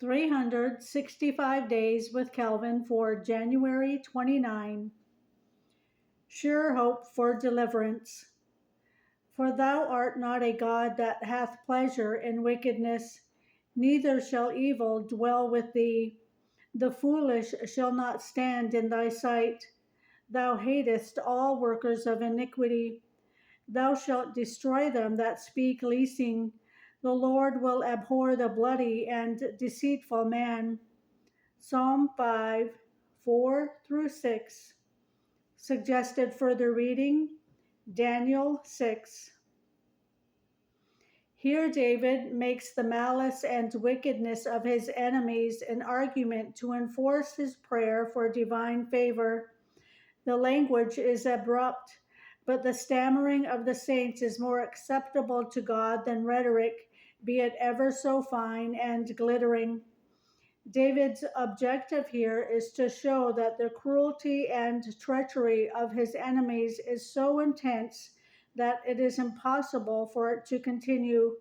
365 Days with Calvin for January 29. Sure hope for deliverance. For thou art not a God that hath pleasure in wickedness, neither shall evil dwell with thee. The foolish shall not stand in thy sight. Thou hatest all workers of iniquity. Thou shalt destroy them that speak leasing. The Lord will abhor the bloody and deceitful man. Psalm 5, 4 through 6. Suggested further reading, Daniel 6. Here David makes the malice and wickedness of his enemies an argument to enforce his prayer for divine favor. The language is abrupt, but the stammering of the saints is more acceptable to God than rhetoric, be it ever so fine and glittering. David's objective here is to show that the cruelty and treachery of his enemies is so intense that it is impossible for it to continue.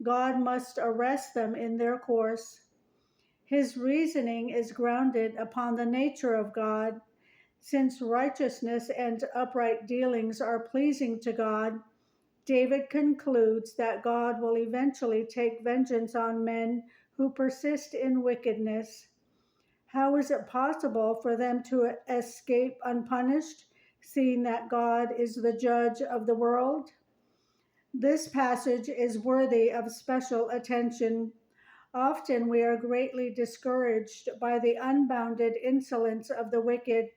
God must arrest them in their course. His reasoning is grounded upon the nature of God. Since righteousness and upright dealings are pleasing to God, David concludes that God will eventually take vengeance on men who persist in wickedness. How is it possible for them to escape unpunished, seeing that God is the judge of the world? This passage is worthy of special attention. Often we are greatly discouraged by the unbounded insolence of the wicked.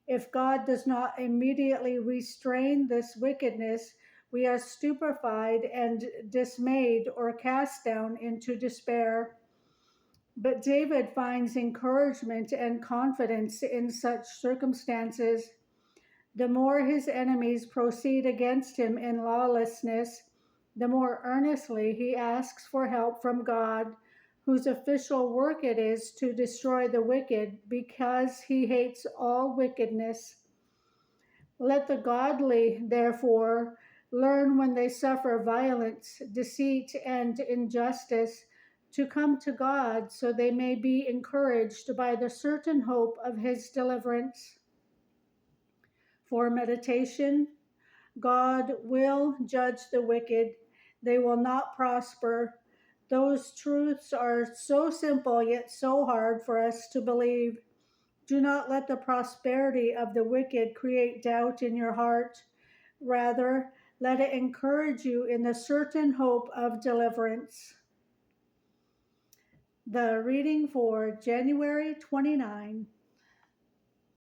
If God does not immediately restrain this wickedness, we are stupefied and dismayed or cast down into despair. But David finds encouragement and confidence in such circumstances. The more his enemies proceed against him in lawlessness, the more earnestly he asks for help from God, whose official work it is to destroy the wicked, because he hates all wickedness. Let the godly, therefore, learn when they suffer violence, deceit, and injustice to come to God so they may be encouraged by the certain hope of his deliverance. For meditation, God will judge the wicked. They will not prosper. Those truths are so simple yet so hard for us to believe. Do not let the prosperity of the wicked create doubt in your heart. Rather, let it encourage you in the certain hope of deliverance. The reading for January 29.